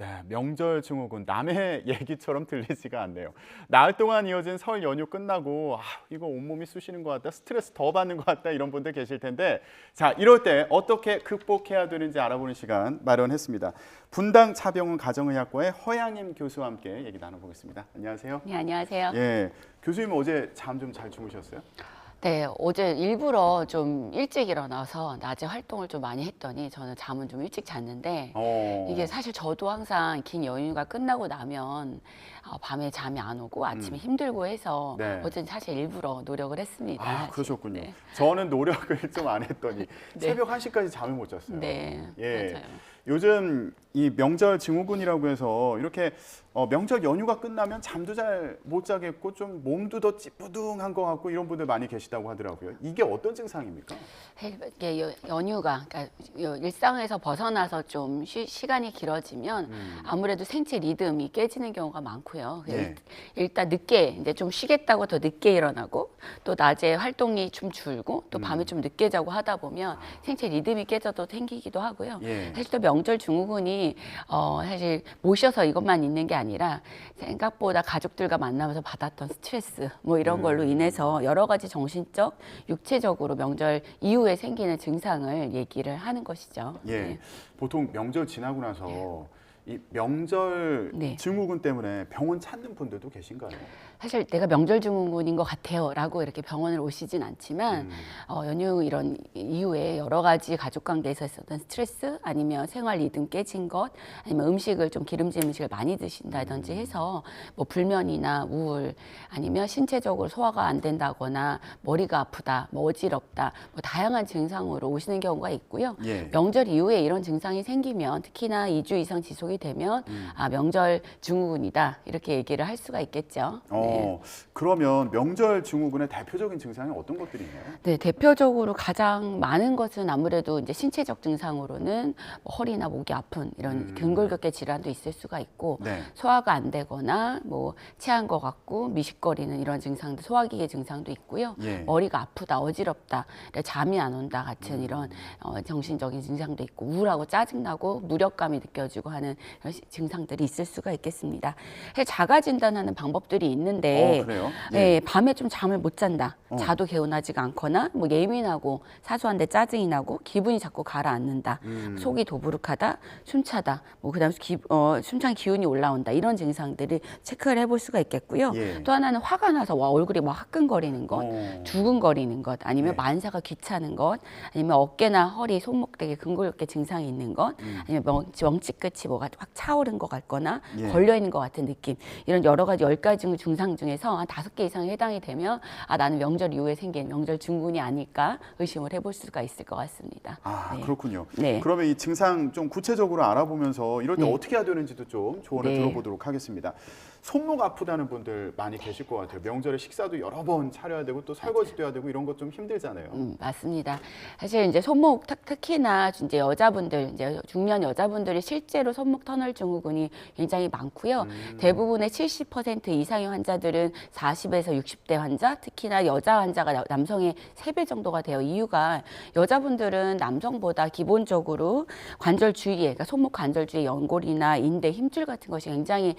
네, 명절 증후군 남의 얘기처럼 들리지가 않네요. 나흘 동안 이어진 설 연휴 끝나고 이거 온몸이 쑤시는 것 같다, 스트레스 더 받는 것 같다 이런 분들 계실 텐데 자 이럴 때 어떻게 극복해야 되는지 알아보는 시간 마련했습니다. 분당 차병원 가정의학과의 허양임 교수와 함께 얘기 나눠보겠습니다. 안녕하세요. 네, 안녕하세요. 예, 교수님 어제 잠 좀 잘 주무셨어요? 네, 어제 일부러 좀 일찍 일어나서 낮에 활동을 좀 많이 했더니 저는 잠은 좀 일찍 잤는데 이게 사실 저도 항상 긴 연휴가 끝나고 나면 밤에 잠이 안 오고 아침에 힘들고 해서 네. 어제는 사실 일부러 노력을 했습니다. 그러셨군요. 네. 저는 노력을 좀 안 했더니 네. 새벽 1시까지 잠을 못 잤어요. 네, 예. 맞아요. 요즘 이 명절 증후군이라고 해서 이렇게 명절 연휴가 끝나면 잠도 잘 못 자겠고 좀 몸도 더 찌뿌둥한 것 같고 이런 분들 많이 계시다고 하더라고요. 이게 어떤 증상입니까? 이게 연휴가 그러니까 일상에서 벗어나서 좀 시간이 길어지면 아무래도 생체 리듬이 깨지는 경우가 많고요. 네. 일단 늦게 이제 좀 쉬겠다고 더 늦게 일어나고 또 낮에 활동이 좀 줄고 또 밤에 좀 늦게 자고 하다 보면 생체 리듬이 깨져도 생기기도 하고요. 예. 사실 또 명절 증후군이 사실 모셔서 이것만 있는 게 아니라 생각보다 가족들과 만나면서 받았던 스트레스 뭐 이런 걸로 인해서 여러 가지 정신적, 육체적으로 명절 이후에 생기는 증상을 얘기를 하는 것이죠. 예. 네. 보통 명절 지나고 나서 이 명절 네. 증후군 때문에 병원 찾는 분들도 계신가요? 사실 내가 명절 증후군인 것 같아요 라고 이렇게 병원을 오시진 않지만 연휴 이런 이후에 여러 가지 가족 관계에서 있었던 스트레스 아니면 생활 리듬 깨진 것 아니면 음식을 좀 기름진 음식을 많이 드신다든지 해서 뭐 불면이나 우울 아니면 신체적으로 소화가 안 된다거나 머리가 아프다 뭐 어지럽다 뭐 다양한 증상으로 오시는 경우가 있고요. 예. 명절 이후에 이런 증상이 생기면 특히나 2주 이상 지속이 되면 명절 증후군이다 이렇게 얘기를 할 수가 있겠죠. 네. 그러면 명절 증후군의 대표적인 증상이 어떤 것들이 있나요? 네, 대표적으로 가장 많은 것은 아무래도 이제 신체적 증상으로는 뭐 허리나 목이 아픈 이런 근골격계 질환도 있을 수가 있고 네. 소화가 안 되거나 뭐 체한 것 같고 미식거리는 이런 증상도 소화기계 증상도 있고요. 예. 머리가 아프다, 어지럽다, 잠이 안 온다 같은 이런 정신적인 증상도 있고 우울하고 짜증나고 무력감이 느껴지고 하는 이런 증상들이 있을 수가 있겠습니다. 사실 자가 진단하는 방법들이 있는데 그래요? 네, 밤에 좀 잠을 못 잔다. 어. 자도 개운하지가 않거나 뭐 예민하고 사소한데 짜증이 나고 기분이 자꾸 가라앉는다. 속이 도부룩하다. 숨차다. 뭐 그다음에 숨찬 기운이 올라온다. 이런 증상들을 체크를 해볼 수가 있겠고요. 예. 또 하나는 화가 나서 얼굴이 막 화끈거리는 것, 두근거리는 것, 아니면 네. 만사가 귀찮은 것, 아니면 어깨나 허리, 손목 되게 근골격계 증상이 있는 것, 아니면 명치 끝이 뭐가 확 차오른 것 같거나 예. 걸려 있는 것 같은 느낌. 이런 여러 가지 10가지 증상 중에서 한 5개 이상이 해당이 되면 나는 명절 이후에 생긴 명절 증후군이 아닐까 의심을 해볼 수가 있을 것 같습니다. 네. 그렇군요. 네. 그러면 이 증상 좀 구체적으로 알아보면서 이럴 때 네. 어떻게 해야 되는지도 좀 조언을 네. 들어보도록 하겠습니다. 손목 아프다는 분들 많이 계실 것 같아요. 명절에 식사도 여러 번 차려야 되고 또 설거지도 해야 되고 이런 것 좀 힘들잖아요. 맞습니다. 사실 이제 손목 특히나 이제 여자분들, 이제 중년 여자분들이 실제로 손목 터널 증후군이 굉장히 많고요. 대부분의 70% 이상의 환자들은 40에서 60대 환자, 특히나 여자 환자가 남성의 3배 정도가 돼요. 이유가 여자분들은 남성보다 기본적으로 관절 주위에, 그러니까 손목 관절 주위에 연골이나 인대, 힘줄 같은 것이 굉장히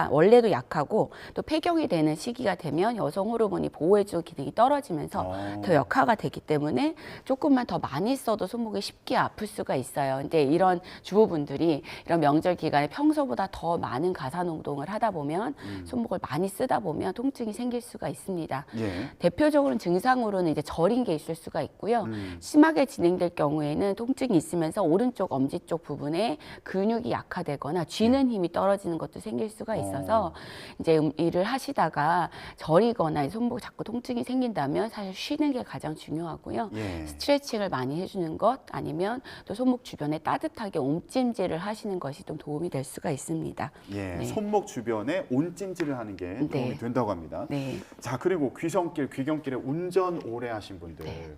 원래도 약하고 또 폐경이 되는 시기가 되면 여성 호르몬이 보호해주는 기능이 떨어지면서 더 역화가 되기 때문에 조금만 더 많이 써도 손목이 쉽게 아플 수가 있어요. 근데 이런 주부분들이 이런 명절 기간에 평소보다 더 많은 가사노동을 하다 보면 손목을 많이 쓰다 보면 통증이 생길 수가 있습니다. 예. 대표적으로는 증상으로는 이제 저린 게 있을 수가 있고요. 심하게 진행될 경우에는 통증이 있으면서 오른쪽 엄지 쪽 부분에 근육이 약화되거나 쥐는 힘이 떨어지는 것도 생길 수가 있어서 이제 일을 하시다가 저리거나 손목 자꾸 통증이 생긴다면 사실 쉬는 게 가장 중요하고요. 예. 스트레칭을 많이 해주는 것 아니면 또 손목 주변에 따뜻하게 온찜질을 하시는 것이 좀 도움이 될 수가 있습니다. 예. 네. 손목 주변에 온찜질을 하는 게 도움이 네. 된다고 합니다. 네. 자, 그리고 귀경길에 운전 오래 하신 분들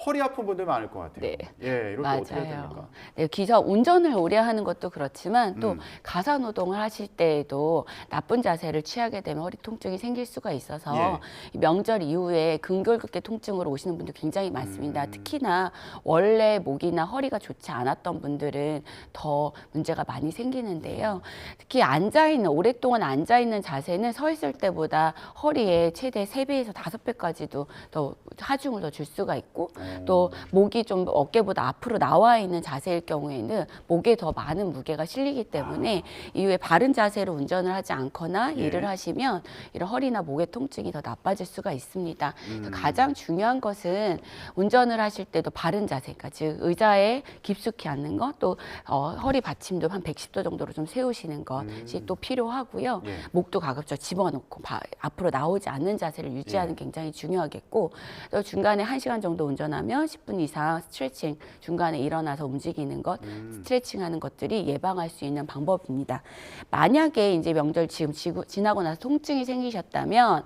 허리 아픈 분들 많을 것 같아요. 네. 예, 이럴 때 어떻게 해야 됩니까? 맞아요. 네, 운전을 오래 하는 것도 그렇지만 또 음. 가사 노동을 하실 때에도 나쁜 자세를 취하게 되면 허리 통증이 생길 수가 있어서 예. 이 명절 이후에 근골격계 통증으로 오시는 분들 굉장히 많습니다. 음. 특히나 원래 목이나 허리가 좋지 않았던 분들은 더 문제가 많이 생기는데요. 특히 오랫동안 앉아있는 자세는 서 있을 때보다 허리에 최대 3배에서 5배까지도 더 하중을 더 줄 수가 있고 또 목이 좀 어깨보다 앞으로 나와 있는 자세일 경우에는 목에 더 많은 무게가 실리기 때문에 이후에 바른 자세로 운전을 하지 않거나 예. 일을 하시면 이런 허리나 목의 통증이 더 나빠질 수가 있습니다. 그래서 가장 중요한 것은 운전을 하실 때도 바른 자세, 그러니까 즉 의자에 깊숙이 앉는 것, 또 허리 받침도 한 110도 정도로 좀 세우시는 것이 또 필요하고요. 예. 목도 가급적 집어넣고 앞으로 나오지 않는 자세를 유지하는 게 굉장히 중요하겠고 또 중간에 1시간 정도 운전하면 10분 이상 스트레칭 중간에 일어나서 움직이는 것, 스트레칭하는 것들이 예방할 수 있는 방법입니다. 만약에 이제 명절 지금 지나고 나서 통증이 생기셨다면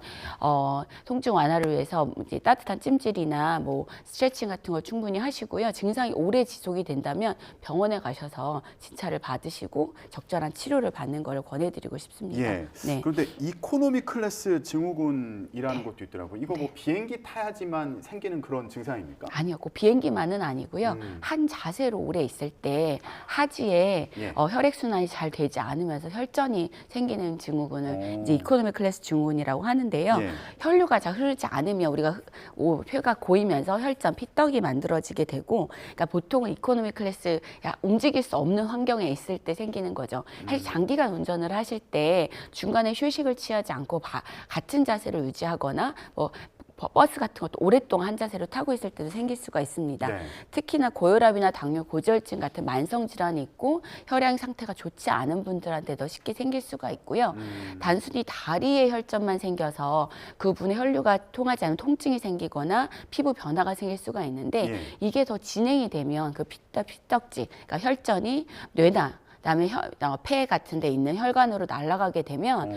통증 완화를 위해서 이제 따뜻한 찜질이나 뭐 스트레칭 같은 걸 충분히 하시고요. 증상이 오래 지속이 된다면 병원에 가셔서 진찰을 받으시고 적절한 치료를 받는 것을 권해드리고 싶습니다. 예. 네. 그런데 이코노미 클래스 증후군이라는 것도 있더라고요. 이거 뭐 비행기 타야지만 생기는 그런 증상입니까? 아니요, 꼭 비행기만은 아니고요. 한 자세로 오래 있을 때 하지에 예. 혈액순환이 잘 되지 않으면서 혈전이 생기는 증후군을 오. 이제 이코노미 클래스 증후군이라고 하는데요. 예. 혈류가 잘 흐르지 않으면 우리가 폐가 고이면서 혈전, 피떡이 만들어지게 되고, 그러니까 보통은 이코노미 클래스 움직일 수 없는 환경에 있을 때 생기는 거죠. 사실 장기간 운전을 하실 때 중간에 휴식을 취하지 않고 같은 자세를 유지하거나 뭐 버스 같은 것도 오랫동안 한 자세로 타고 있을 때도 생길 수가 있습니다. 네. 특히나 고혈압이나 당뇨, 고지혈증 같은 만성 질환이 있고 혈액 상태가 좋지 않은 분들한테 더 쉽게 생길 수가 있고요. 단순히 다리에 혈전만 생겨서 그분의 혈류가 통하지 않는 통증이 생기거나 피부 변화가 생길 수가 있는데 예. 이게 더 진행이 되면 그 피떡지, 그러니까 혈전이 뇌나 그다음에 폐 같은 데 있는 혈관으로 날아가게 되면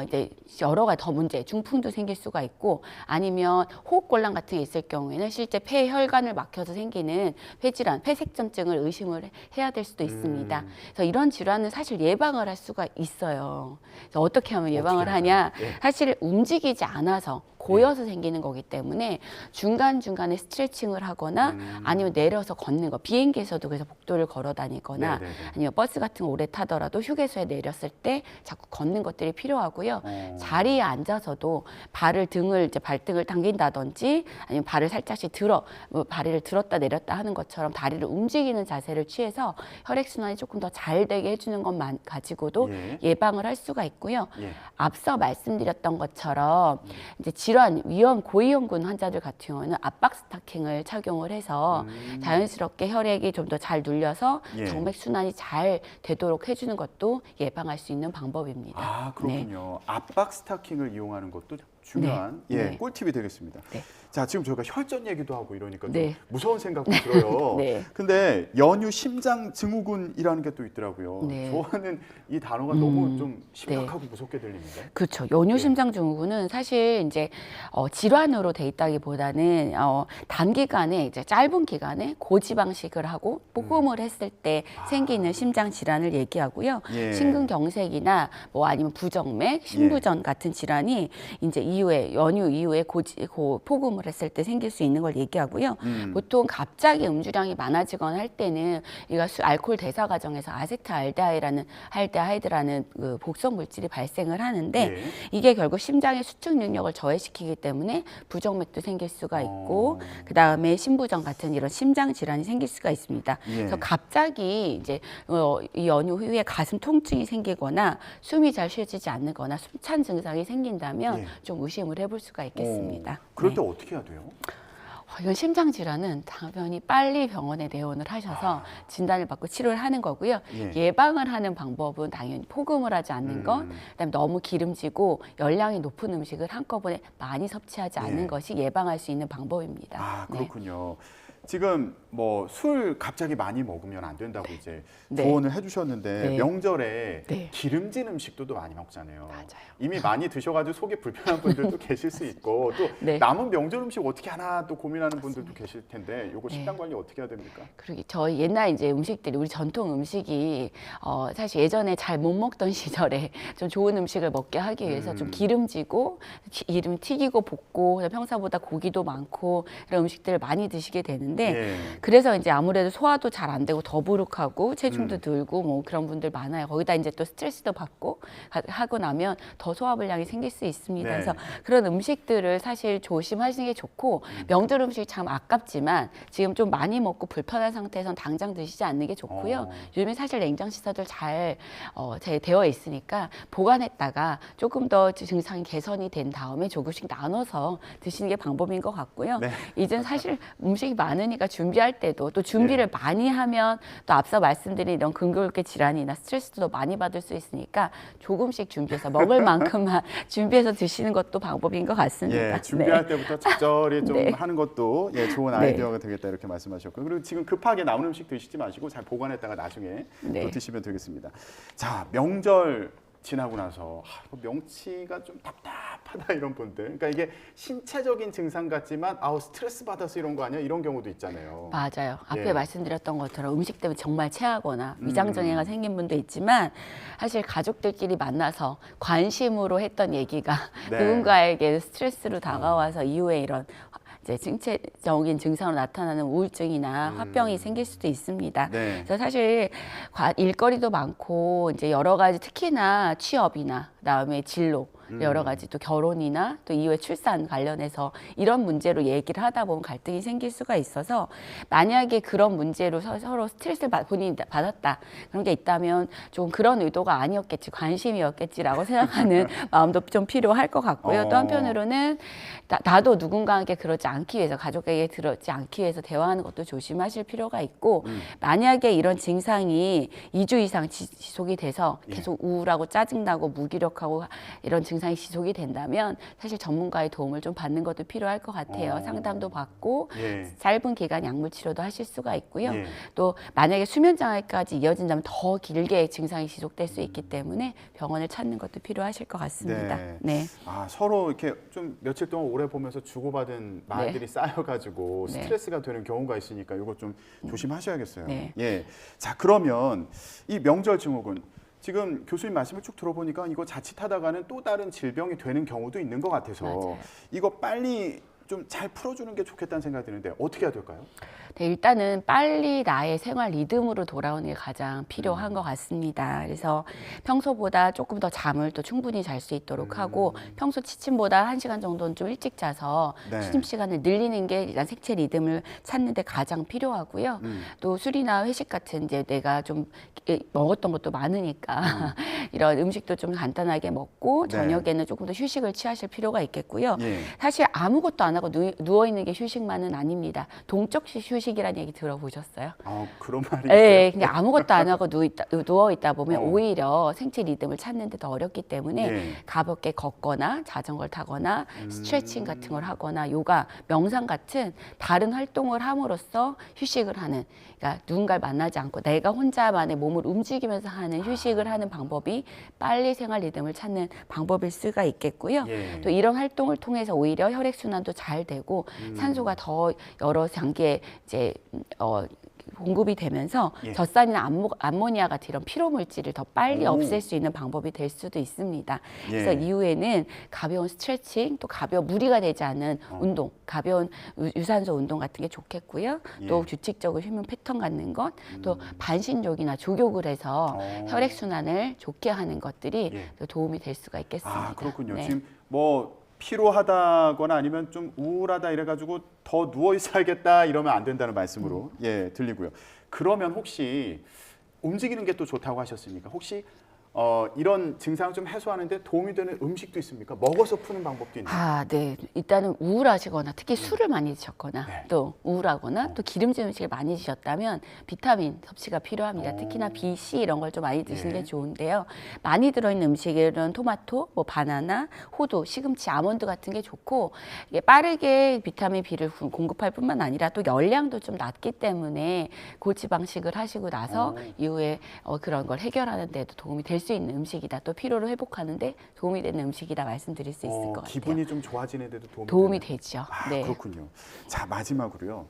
이제 여러 가지 더 문제, 중풍도 생길 수가 있고 아니면 호흡곤란 같은 게 있을 경우에는 실제 폐 혈관을 막혀서 생기는 폐질환, 폐색전증을 의심을 해야 될 수도 있습니다. 그래서 이런 질환은 사실 예방을 할 수가 있어요. 그래서 어떻게 하면 예방을 하냐? 예. 사실 움직이지 않아서 고여서 생기는 거기 때문에 중간중간에 스트레칭을 하거나 아니면 내려서 걷는 거, 비행기에서도 그래서 복도를 걸어 다니거나 네네네. 아니면 버스 같은 거 오래 타더라도 휴게소에 내렸을 때 자꾸 걷는 것들이 필요하고요. 자리에 앉아서도 등을 이제 발등을 당긴다든지 아니면 발을 살짝씩 다리를 들었다 내렸다 하는 것처럼 다리를 움직이는 자세를 취해서 혈액순환이 조금 더 잘 되게 해주는 것만 가지고도 예. 예방을 할 수가 있고요. 예. 앞서 말씀드렸던 것처럼 이제 고위험군 환자들 같은 경우는 압박 스타킹을 착용을 해서 자연스럽게 혈액이 좀 더 잘 눌려서 예. 정맥 순환이 잘 되도록 해주는 것도 예방할 수 있는 방법입니다. 아, 네. 그렇군요. 압박 스타킹을 이용하는 것도 중요한 네. 꿀팁이 되겠습니다. 네. 자, 지금 저희가 혈전 얘기도 하고 이러니까 좀 네. 무서운 생각도 들어요. 네. 근데 연유 심장 증후군이라는 게 또 있더라고요. 네. 저는 이 단어가 너무 좀 심각하고 무섭게 들립니다. 그렇죠. 연유심장 증후군은 사실 이제 질환으로 돼 있다기보다는 단기간에 이제 짧은 기간에 고지방식을 하고 복음을 했을 때 생기는 심장 질환을 얘기하고요. 예. 심근경색이나 뭐 아니면 부정맥, 심부전 같은 질환이 이제 이후에 연유 이후에 폭음을 했을 때 생길 수 있는 걸 얘기하고요. 보통 갑자기 음주량이 많아지거나 할 때는 우리가 알코올 대사 과정에서 알데하이드라는 그 복성 물질이 발생을 하는데 예. 이게 결국 심장의 수축 능력을 저해시키기 때문에 부정맥도 생길 수가 있고 그 다음에 심부전 같은 이런 심장 질환이 생길 수가 있습니다. 예. 그래서 갑자기 이제 이 연유 후에 가슴 통증이 생기거나 숨이 잘 쉬어지지 않거나 숨찬 증상이 생긴다면 예. 좀 의심을 해볼 수가 있겠습니다. 그럴 네. 때 어떻게 해야 돼요? 이건 심장 질환은 당연히 빨리 병원에 내원을 하셔서 진단을 받고 치료를 하는 거고요. 예. 예방을 하는 방법은 당연히 폭음을 하지 않는 것, 그다음에 너무 기름지고 열량이 높은 음식을 한꺼번에 많이 섭취하지 않는 예. 것이 예방할 수 있는 방법입니다. 아, 네. 그렇군요. 지금 뭐 술 갑자기 많이 먹으면 안 된다고 이제 네. 조언을 해주셨는데 네. 명절에 네. 기름진 음식도 또 많이 먹잖아요. 맞아요. 이미 많이 드셔가지고 속이 불편한 분들도 계실 수 있고 또 네. 남은 명절 음식 어떻게 하나 또 고민하는 분들도 계실 텐데 요거 네. 식단 관리 어떻게 해야 됩니까? 그러게 저희 옛날 이제 음식들이 우리 전통 음식이 사실 예전에 잘 못 먹던 시절에 좀 좋은 음식을 먹게 하기 위해서 좀 기름지고 기름 튀기고 볶고 평소보다 고기도 많고 이런 음식들을 많이 드시게 되는데 예. 그래서 이제 아무래도 소화도 잘 안 되고 더부룩하고 체중도 들고 뭐 그런 분들 많아요. 거기다 이제 또 스트레스도 받고 하고 나면 더 소화불량이 생길 수 있습니다. 네. 그래서 그런 음식들을 사실 조심하시는 게 좋고 명절 음식이 참 아깝지만 지금 좀 많이 먹고 불편한 상태에선 당장 드시지 않는 게 좋고요. 요즘에 사실 냉장 시설들 잘 되어 있으니까 보관했다가 조금 더 증상이 개선이 된 다음에 조금씩 나눠서 드시는 게 방법인 것 같고요. 네. 이젠 사실 음식이 많으니까 준비할 때도 또 준비를 많이 하면 또 앞서 말씀드린 이런 근골격 질환이나 스트레스도 더 많이 받을 수 있으니까 조금씩 준비해서 먹을 만큼만 준비해서 드시는 것도 방법인 것 같습니다. 예, 준비할 때부터 적절히 좀 네. 하는 것도 좋은 네. 아이디어가 되겠다 이렇게 말씀하셨고요. 그리고 지금 급하게 남은 음식 드시지 마시고 잘 보관했다가 나중에 네. 또 드시면 되겠습니다. 자, 명절 지나고 나서 이거 명치가 좀 답답하다 이런 분들. 그러니까 이게 신체적인 증상 같지만 스트레스 받아서 이런 거 아니야? 이런 경우도 있잖아요. 맞아요. 앞에 예. 말씀드렸던 것처럼 음식 때문에 정말 체하거나 위장장애가 생긴 분도 있지만 사실 가족들끼리 만나서 관심으로 했던 얘기가 네. 누군가에게 스트레스로 다가와서 이후에 이런 이제 신체적인 증상으로 나타나는 우울증이나 화병이 생길 수도 있습니다. 네. 그래서 사실 일거리도 많고 이제 여러 가지 특히나 취업이나 그다음에 진로 여러 가지 또 결혼이나 또 이후에 출산 관련해서 이런 문제로 얘기를 하다 보면 갈등이 생길 수가 있어서 만약에 그런 문제로 서로 스트레스를 본인이 받았다 그런 게 있다면 좀 그런 의도가 아니었겠지 관심이었겠지라고 생각하는 마음도 좀 필요할 것 같고요. 또 한편으로는 나도 누군가에게 그러지 않기 위해서 가족에게 그러지 않기 위해서 대화하는 것도 조심하실 필요가 있고 만약에 이런 증상이 2주 이상 지속이 돼서 계속 우울하고 짜증나고 무기력하고 이런 증상이 지속이 된다면 사실 전문가의 도움을 좀 받는 것도 필요할 것 같아요. 상담도 받고 짧은 기간 약물 치료도 하실 수가 있고요. 또 만약에 수면 장애까지 이어진다면 더 길게 증상이 지속될 수 있기 때문에 병원을 찾는 것도 필요하실 것 같습니다. 네. 서로 이렇게 좀 며칠 동안 오래 보면서 주고받은 말들이 쌓여가지고 스트레스가 되는 경우가 있으니까 이거 좀 조심하셔야겠어요. 네. 예. 자, 그러면 이 명절 증후군 지금 교수님 말씀을 쭉 들어보니까 이거 자칫하다가는 또 다른 질병이 되는 경우도 있는 것 같아서 맞아요. 이거 빨리 좀 잘 풀어주는 게 좋겠다는 생각이 드는데 어떻게 해야 될까요? 네, 일단은 빨리 나의 생활 리듬으로 돌아오는 게 가장 필요한 것 같습니다. 그래서 평소보다 조금 더 잠을 또 충분히 잘 수 있도록 하고 평소 취침보다 1시간 정도는 좀 일찍 자서 취침 시간을 늘리는 게 일단 생체 리듬을 찾는 데 가장 필요하고요. 또 술이나 회식 같은 이제 내가 좀 먹었던 것도 많으니까 이런 음식도 좀 간단하게 먹고 저녁에는 조금 더 휴식을 취하실 필요가 있겠고요. 사실 아무것도 안 하고 누워 있는 게 휴식만은 아닙니다. 동적 휴식이라는 얘기 들어보셨어요? 그런 말이 네, 있어요? 근데 아무것도 안 하고 누워 있다 보면 오히려 생체 리듬을 찾는 데 더 어렵기 때문에 가볍게 걷거나 자전거를 타거나 스트레칭 같은 걸 하거나 요가, 명상 같은 다른 활동을 함으로써 휴식을 하는, 그러니까 누군가를 만나지 않고 내가 혼자만의 몸을 움직이면서 하는 휴식을 하는 방법이 빨리 생활 리듬을 찾는 방법일 수가 있겠고요. 또 이런 활동을 통해서 오히려 혈액순환도 잘 되고 산소가 더 여러 장기에 이제 공급이 되면서 젖산이나 암모니아 같은 이런 피로 물질을 더 빨리 없앨 수 있는 방법이 될 수도 있습니다. 그래서 이후에는 가벼운 스트레칭, 또 가벼운 무리가 되지 않은 운동, 가벼운 유산소 운동 같은 게 좋겠고요. 또 규칙적으로 휴면 패턴 갖는 것, 또 반신욕이나 조욕을 해서 혈액 순환을 좋게 하는 것들이 또 도움이 될 수가 있겠습니다. 그렇군요. 네. 지금 뭐 피로하다거나 아니면 좀 우울하다 이래가지고 더 누워 있어야겠다 이러면 안 된다는 말씀으로 들리고요. 그러면 혹시 움직이는 게 또 좋다고 하셨으니까 혹시 이런 증상을 좀 해소하는데 도움이 되는 음식도 있습니까? 먹어서 푸는 방법도 있나요? 아, 네. 일단은 우울하시거나 특히 술을 많이 드셨거나 네. 또 우울하거나 또 기름진 음식을 많이 드셨다면 비타민 섭취가 필요합니다. 오. 특히나 B, C 이런 걸 좀 많이 드시는 예. 게 좋은데요. 많이 들어있는 음식은 토마토, 뭐 바나나, 호두, 시금치, 아몬드 같은 게 좋고 이게 빠르게 비타민 B를 공급할 뿐만 아니라 또 열량도 좀 낮기 때문에 고지방식을 하시고 나서 이후에 그런 걸 해결하는 데도 도움이 될 수 있는 음식이다. 또 피로를 회복하는데 도움이 되는 음식이다 말씀드릴 수 있을 것 같아요. 기분이 좀 좋아지는 데도 도움이 되나요? 되죠. 아, 네. 그렇군요. 자, 마지막으로요.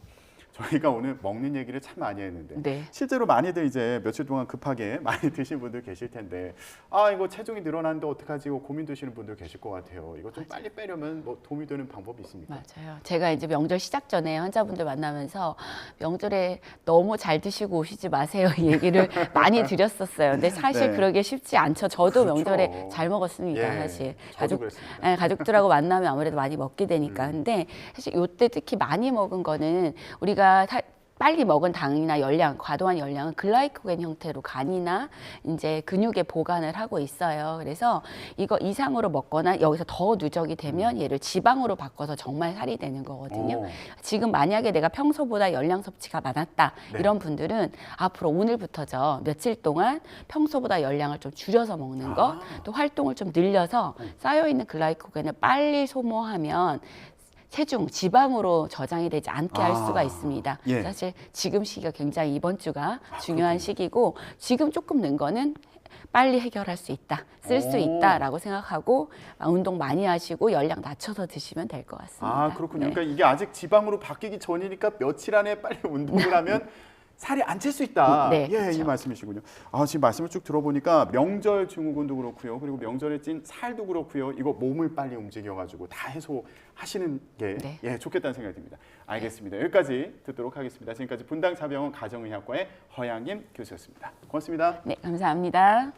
저희가 오늘 먹는 얘기를 참 많이 했는데 네. 실제로 많이들 이제 며칠 동안 급하게 많이 드신 분들 계실 텐데 아 이거 체중이 늘어나는데 어떡하지 이거 고민 드시는 분들 계실 것 같아요. 이거 좀 빨리 빼려면 뭐 도움이 되는 방법이 있습니까? 맞아요. 제가 이제 명절 시작 전에 환자분들 만나면서 명절에 너무 잘 드시고 오시지 마세요 이 얘기를 많이 드렸었어요. 근데 사실 네. 그러기 쉽지 않죠. 저도 그렇죠. 명절에 잘 먹었습니다. 예, 사실 저도 그랬습니다. 네, 가족들하고 만나면 아무래도 많이 먹게 되니까. 근데 사실 요때 특히 많이 먹은 거는 우리가 빨리 먹은 당이나 열량, 과도한 열량은 글라이코겐 형태로 간이나 이제 근육에 보관을 하고 있어요. 그래서 이거 이상으로 먹거나 여기서 더 누적이 되면 얘를 지방으로 바꿔서 정말 살이 되는 거거든요. 오. 지금 만약에 내가 평소보다 열량 섭취가 많았다 네. 이런 분들은 앞으로 오늘부터죠 며칠 동안 평소보다 열량을 좀 줄여서 먹는 거, 또 활동을 좀 늘려서 쌓여있는 글라이코겐을 빨리 소모하면 체중, 지방으로 저장이 되지 않게 할 수가 있습니다. 예. 사실 지금 시기가 굉장히 이번 주가 중요한 시기고 지금 조금 는 거는 빨리 해결할 수 있다, 쓸 수 오. 있다라고 생각하고 운동 많이 하시고 열량 낮춰서 드시면 될 것 같습니다. 아 그렇군요. 네. 그러니까 이게 아직 지방으로 바뀌기 전이니까 며칠 안에 빨리 운동을 하면 살이 안 찔 수 있다. 네, 예, 그렇죠. 이 말씀이시군요. 아, 지금 말씀을 쭉 들어보니까 명절 증후군도 그렇고요. 그리고 명절에 찐 살도 그렇고요. 이거 몸을 빨리 움직여가지고 다 해소하시는 게 네. 예, 좋겠다는 생각이 듭니다. 알겠습니다. 여기까지 듣도록 하겠습니다. 지금까지 분당자병원 가정의학과의 허양임 교수였습니다. 고맙습니다. 네, 감사합니다.